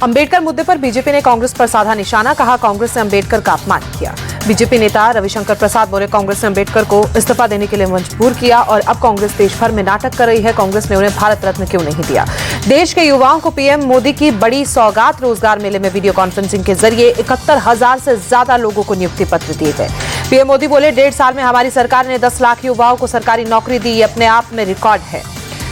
अंबेडकर मुद्दे पर बीजेपी ने कांग्रेस पर साधा निशाना, कहा कांग्रेस ने अंबेडकर का अपमान किया। बीजेपी नेता रविशंकर प्रसाद बोले कांग्रेस ने अंबेडकर को इस्तीफा देने के लिए मजबूर किया और अब कांग्रेस देश भर में नाटक कर रही है। कांग्रेस ने उन्हें भारत रत्न क्यों नहीं दिया। देश के युवाओं को पीएम मोदी की बड़ी सौगात, रोजगार मेले में वीडियो कॉन्फ्रेंसिंग के जरिए 71,000 से ज्यादा लोगों को नियुक्ति पत्र दिए गए। पीएम मोदी बोले 1.5 साल में हमारी सरकार ने 10 लाख युवाओं को सरकारी नौकरी दी, ये अपने आप में रिकॉर्ड है।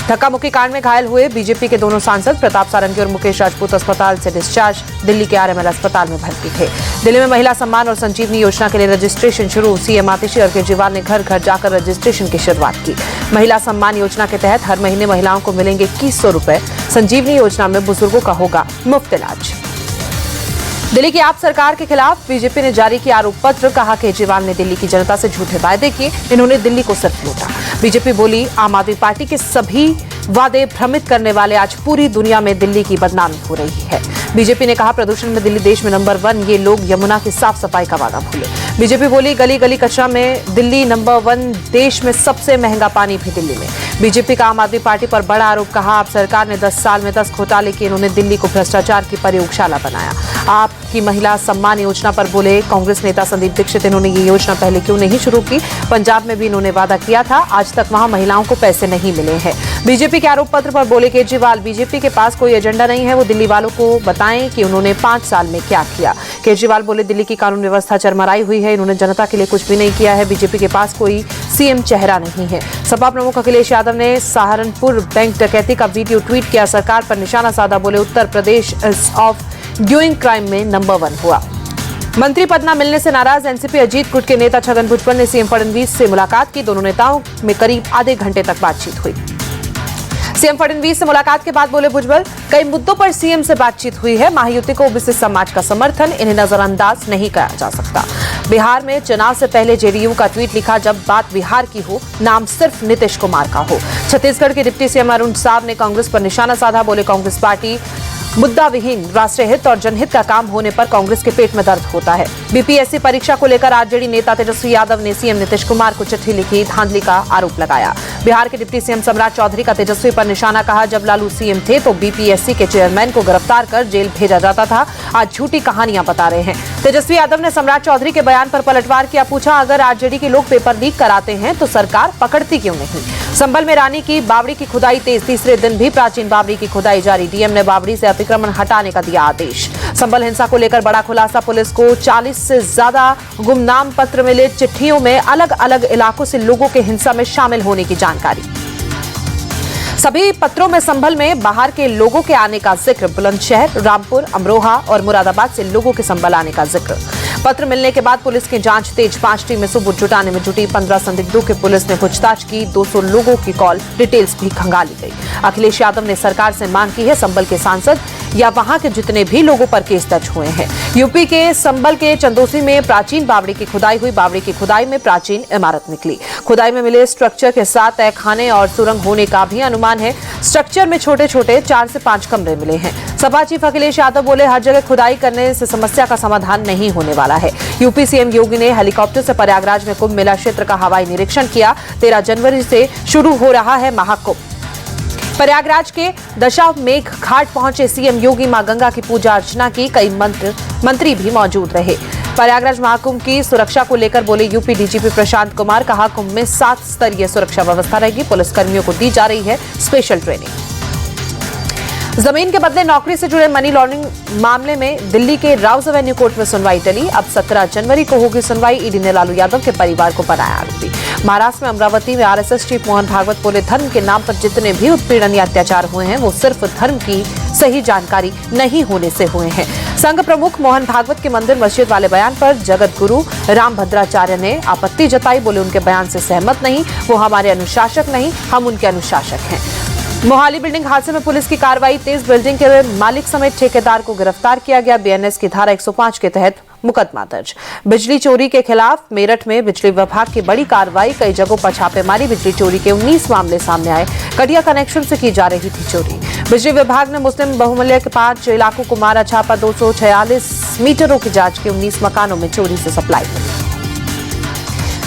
धक्का मुक्की कांड में घायल हुए बीजेपी के दोनों सांसद प्रताप सारंगी और मुकेश राजपूत अस्पताल से डिस्चार्ज, दिल्ली के आरएमएल अस्पताल में भर्ती थे। दिल्ली में महिला सम्मान और संजीवनी योजना के लिए रजिस्ट्रेशन शुरू, सीएम आतिशी और केजरीवाल ने घर घर जाकर रजिस्ट्रेशन की शुरुआत की। महिला सम्मान योजना के तहत हर महीने महिलाओं को मिलेंगे 2100 रुपए। संजीवनी योजना में बुजुर्गों का होगा मुफ्त इलाज। दिल्ली की आप सरकार के खिलाफ बीजेपी ने जारी किया आरोप पत्र, कहा केजरीवाल ने दिल्ली की जनता से झूठे वायदे किए, इन्होंने दिल्ली को सिर्फ लूटा। बीजेपी बोली आम आदमी पार्टी के सभी वादे भ्रमित करने वाले आज पूरी दुनिया में दिल्ली की बदनामी हो रही है। बीजेपी ने कहा प्रदूषण में दिल्ली देश में नंबर 1, ये लोग यमुना की साफ सफाई का वादा भूले। बीजेपी बोली गली गली कचरा में दिल्ली नंबर 1, देश में सबसे महंगा पानी भी दिल्ली में। बीजेपी का आम आदमी पार्टी पर बड़ा आरोप, कहा आप सरकार ने 10 साल में 10 घोटाले किए, इन्होंने दिल्ली को भ्रष्टाचार की प्रयोगशाला बनाया। आपकी महिला सम्मान योजना पर बोले कांग्रेस नेता संदीप दीक्षित, इन्होंने ये योजना पहले क्यों नहीं शुरू की। पंजाब में भी इन्होंने वादा किया था, आज तक वहां महिलाओं को पैसे नहीं मिले हैं। बीजेपी के आरोप पत्र पर बोले केजरीवाल, बीजेपी के पास कोई एजेंडा नहीं है, वो दिल्ली वालों को बताएं कि उन्होंने 5 साल में क्या किया। केजरीवाल बोले दिल्ली की कानून व्यवस्था चरमराई हुई है, इन्होंने जनता के लिए कुछ भी नहीं किया है। बीजेपी के पास कोई सीएम चेहरा नहीं है। सपा प्रमुख अखिलेश यादव ने सहारनपुर बैंक डकैती का वीडियो ट्वीट किया, सरकार पर निशाना साधा, बोले Uttar Pradesh of doing crime में नंबर 1 हुआ। मंत्री पद न मिलने से नाराज एनसीपी अजीत गुट के नेता छगन भुजबल ने सीएम फडणवीस से मुलाकात की, दोनों नेताओं में करीब आधे घंटे तक बातचीत हुई। सीएम फडणवीस से मुलाकात के बाद बोले भुजबल, कई मुद्दों पर सीएम से बातचीत हुई है, महायुति को ओबीसी समाज का समर्थन, इन्हें नजरअंदाज नहीं किया जा सकता। बिहार में चुनाव से पहले जेडीयू का ट्वीट लिखा, जब बात बिहार की हो नाम सिर्फ नीतीश कुमार का हो। छत्तीसगढ़ के डिप्टी सीएम अरुण साव ने कांग्रेस पर निशाना साधा, बोले कांग्रेस पार्टी मुद्दा विहीन, राष्ट्रीय हित और जनहित का काम होने पर कांग्रेस के पेट में दर्द होता है। बीपीएससी परीक्षा को लेकर आरजेडी नेता तेजस्वी यादव ने सीएम नीतीश कुमार को चिट्ठी लिखी, धांधली का आरोप लगाया। बिहार के डिप्टी सीएम सम्राट चौधरी का तेजस्वी पर निशाना, कहा जब लालू सीएम थे तो बीपीएससी के चेयरमैन को गिरफ्तार कर जेल भेजा जाता था, आज झूठी कहानियां बता रहे हैं। तेजस्वी यादव ने सम्राट चौधरी के बयान पर पलटवार किया, पूछा अगर आरजेडी के लोग पेपर लीक कराते हैं तो सरकार पकड़ती क्यों नहीं। संभल में रानी की बावड़ी की खुदाई तेज, तीसरे दिन भी प्राचीन बावड़ी की खुदाई जारी, डीएम ने बावड़ी से अतिक्रमण हटाने का दिया आदेश। संभल हिंसा को लेकर बड़ा खुलासा, पुलिस को 40 से ज्यादा गुमनाम पत्र मिले, चिट्ठियों में अलग अलग इलाकों से लोगों के हिंसा में शामिल होने की जानकारी। सभी पत्रों में संभल में बाहर के लोगों के आने का जिक्र, बुलंदशहर, रामपुर, अमरोहा और मुरादाबाद से लोगों के संभल आने का जिक्र। पत्र मिलने के बाद पुलिस की जांच तेज, 5 टीमें सबूत जुटाने में जुटी, 15 संदिग्धों के पुलिस ने पूछताछ की, 200 लोगों की कॉल डिटेल्स भी खंगाली गई। अखिलेश यादव ने सरकार से मांग की है संभल के सांसद या वहां के जितने भी लोगों पर केस दर्ज हुए हैं। यूपी के संभल के चंदोसी में प्राचीन बावड़ी की खुदाई हुई, बावड़ी की खुदाई में प्राचीन इमारत निकली। खुदाई में मिले स्ट्रक्चर के साथ तहखाने और सुरंग होने का भी अनुमान है। स्ट्रक्चर में छोटे छोटे 4 से 5 कमरे मिले हैं। सपा चीफ अखिलेश यादव बोले हर जगह खुदाई करने से समस्या का समाधान नहीं होने वाला है। यूपी सीएम योगी ने हेलीकॉप्टर से प्रयागराज में कुंभ मेला क्षेत्र का हवाई निरीक्षण किया। 13 जनवरी से शुरू हो रहा है महाकुंभ। प्रयागराज के दशामेघ घाट पहुंचे सीएम योगी, मां गंगा की पूजा अर्चना की, कई मंत्री भी मौजूद रहे। प्रयागराज महाकुंभ की सुरक्षा को लेकर बोले यूपी डीजीपी प्रशांत कुमार, कहा कुंभ में 7 स्तरीय सुरक्षा व्यवस्था रहेगी, पुलिसकर्मियों को दी जा रही है स्पेशल ट्रेनिंग। जमीन के बदले नौकरी से जुड़े मनी लॉन्ड्रिंग मामले में दिल्ली के राउज एवेन्यू कोर्ट में सुनवाई टली, अब 17 जनवरी को होगी सुनवाई। ईडी ने लालू यादव के परिवार को बनाया आरोपी। महाराष्ट्र में अमरावती में आरएसएस चीफ मोहन भागवत बोले धर्म के नाम पर जितने भी उत्पीड़न या अत्याचार हुए हैं वो सिर्फ धर्म की सही जानकारी नहीं होने से हुए हैं। संघ प्रमुख मोहन भागवत के मंदिर मस्जिद वाले बयान पर जगत गुरु राम भद्राचार्य ने आपत्ति जताई, बोले उनके बयान से सहमत नहीं, वो हमारे अनुशासक नहीं, हम उनके अनुशासक हैं। मोहाली बिल्डिंग हादसे में पुलिस की कार्रवाई तेज, बिल्डिंग के मालिक समेत ठेकेदार को गिरफ्तार किया गया। बीएनएस की धारा 105 के तहत मुकदमा दर्ज। बिजली चोरी के खिलाफ मेरठ में बिजली विभाग की बड़ी कार्रवाई, कई जगहों पर छापेमारी, बिजली चोरी के 19 मामले सामने आए। कटिया कनेक्शन से की जा रही थी चोरी। बिजली विभाग ने मुस्लिम बहुमूल्य के 5 इलाकों को मारा छापा, 246 मीटरों की जांच की, 19 मकानों में चोरी से सप्लाई हुई।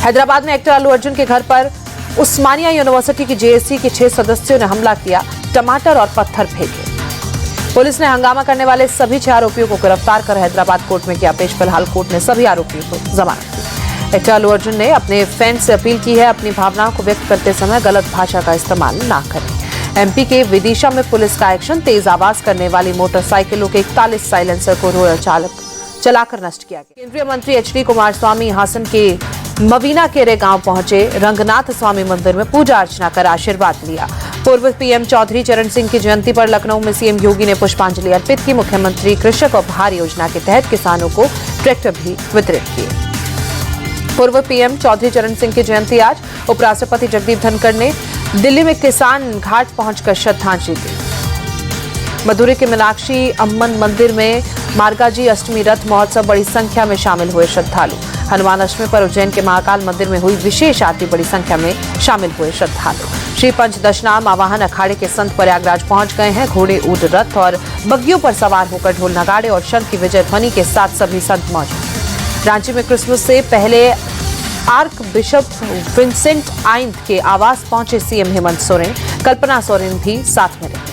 हैदराबाद में एक्टर अल्लू अर्जुन के घर पर उस्मानिया यूनिवर्सिटी की जेएससी के 6 सदस्यों ने हमला किया, टमाटर और पत्थर फेंके। पुलिस ने हंगामा करने वाले सभी 6 आरोपियों को गिरफ्तार कर हैदराबाद कोर्ट में किया पेश। फिलहाल कोर्ट ने सभी आरोपियों को जमानत दी। एक्टर अल्लू अर्जुन ने अपने फैंस से अपील की है, अपनी भावनाओं को व्यक्त करते समय गलत भाषा का इस्तेमाल न करें। एमपी के विदिशा में पुलिस का एक्शन, तेज आवाज करने वाली मोटरसाइकिलों के 41 साइलेंसर को रोलर चालक चलाकर नष्ट किया गया। केंद्रीय मंत्री एचडी कुमारस्वामी हासन के मवीना केरे गांव पहुंचे, रंगनाथ स्वामी मंदिर में पूजा अर्चना कर आशीर्वाद लिया। पूर्व पीएम चौधरी चरण सिंह की जयंती पर लखनऊ में सीएम योगी ने पुष्पांजलि अर्पित की। मुख्यमंत्री कृषक उपहार योजना के तहत किसानों को ट्रैक्टर भी वितरित किए। पूर्व पीएम चौधरी चरण सिंह की जयंती आज। उपराष्ट्रपति जगदीप धनखड़ ने दिल्ली में किसान घाट पहुंचकर श्रद्धांजलि दी। मदुरै के मीनाक्षी अम्मन मंदिर में मार्गाजी अष्टमी रथ महोत्सव, बड़ी संख्या में शामिल हुए श्रद्धालु। हनुमान अष्टमी पर उज्जैन के महाकाल मंदिर में हुई विशेष आरती, बड़ी संख्या में शामिल हुए श्रद्धालु। श्री पंचदशनाम आवाहन अखाड़े के संत प्रयागराज पहुंच गए हैं। घोड़े, ऊंट, रथ और बग्गियों पर सवार होकर ढोल नगाड़े और शंख की विजय ध्वनि के साथ सभी संत मौजूद। रांची में क्रिसमस से पहले आर्क बिशप विंसेंट आइंद के आवास पहुंचे सीएम हेमंत सोरेन, कल्पना सोरेन भी साथ में रही।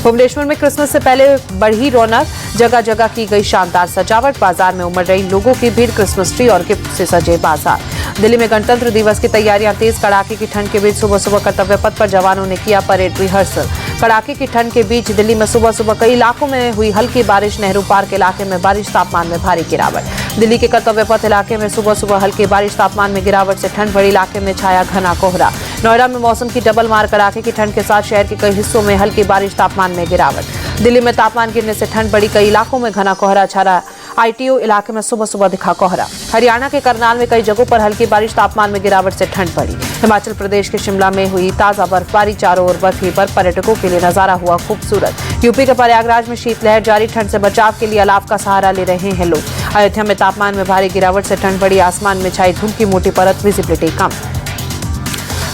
भुवनेश्वर में क्रिसमस से पहले बढ़ी रौनक, जगह जगह की गई शानदार सजावट, बाजार में उमड़ रही लोगों की भीड़, क्रिसमस ट्री और गिफ्ट से सजे बाजार। दिल्ली में गणतंत्र दिवस की तैयारियां तेज, कड़ाके की ठंड के बीच सुबह सुबह कर्तव्य पथ पर जवानों ने किया परेड रिहर्सल। कड़ाके की ठंड के बीच दिल्ली में सुबह सुबह कई इलाकों में हुई हल्की बारिश, नेहरू पार्क इलाके में बारिश, तापमान में भारी गिरावट। दिल्ली के कर्तव्य पथ इलाके में सुबह सुबह हल्की बारिश, तापमान में गिरावट से ठंड बढ़ी, इलाके में छाया घना कोहरा। नोएडा में मौसम की डबल मार, कड़ाके की ठंड के साथ शहर के कई हिस्सों में हल्की बारिश, तापमान में गिरावट। दिल्ली में तापमान गिरने से ठंड बढ़ी, कई इलाकों में घना कोहरा छा रहा। आईटीओ इलाके में सुबह सुबह दिखा कोहरा। हरियाणा के करनाल में कई जगहों पर हल्की बारिश, तापमान में गिरावट से ठंड बढ़ी। हिमाचल प्रदेश के शिमला में हुई ताजा बर्फबारी, चारों ओर बर्फ ही बर्फ, पर्यटकों के लिए नजारा हुआ खूबसूरत। यूपी के प्रयागराज में शीतलहर जारी, ठंड से बचाव के लिए अलाव का सहारा ले रहे हैं लोग। अयोध्या में तापमान में भारी गिरावट से ठंड बढ़ी, आसमान में छाई धुंध की मोटी परत, विजिबिलिटी कम।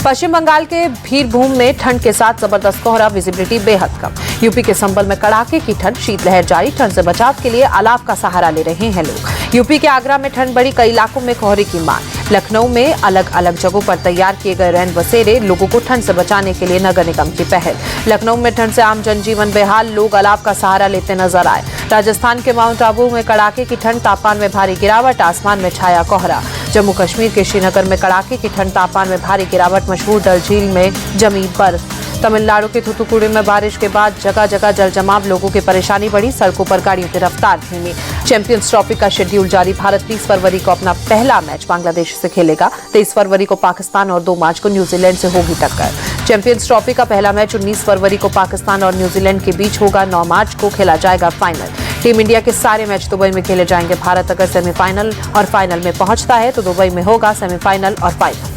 पश्चिम बंगाल के भीरभूम में ठंड के साथ जबरदस्त कोहरा, विजिबिलिटी बेहद कम। यूपी के संबल में कड़ाके की ठंड, शीतलहर जारी, ठंड से बचाव के लिए अलाव का सहारा ले रहे हैं लोग। यूपी के आगरा में ठंड बढ़ी, कई इलाकों में कोहरे की मार। लखनऊ में अलग अलग जगहों पर तैयार किए गए रैन बसेरे, लोगों को ठंड से बचाने के लिए नगर निगम की पहल। लखनऊ में ठंड से आम जनजीवन बेहाल, लोग अलाव का सहारा लेते नजर आए। राजस्थान के माउंट आबू में कड़ाके की ठंड, तापमान में भारी गिरावट, आसमान में छाया कोहरा। जम्मू कश्मीर के श्रीनगर में कड़ाके की ठंड, तापमान में भारी गिरावट, मशहूर डल झील में जमी बर्फ। तमिलनाडु के थूथुकुडी में बारिश के बाद जगह जगह जल जमाव, लोगों की परेशानी बढ़ी, सड़कों पर गाड़ियों की रफ्तार धीमी। चैंपियंस ट्रॉफी का शेड्यूल जारी, भारत 30 फरवरी को अपना पहला मैच बांग्लादेश से खेलेगा। 23 फरवरी को पाकिस्तान और 2 मार्च को न्यूजीलैंड से होगी टक्कर। चैंपियंस ट्रॉफी का पहला मैच 19 फरवरी को पाकिस्तान और न्यूजीलैंड के बीच होगा। 9 मार्च को खेला जाएगा फाइनल। टीम इंडिया के सारे मैच दुबई में खेले जाएंगे। भारत अगर सेमीफाइनल और फाइनल में पहुंचता है तो दुबई में होगा सेमीफाइनल और फाइनल।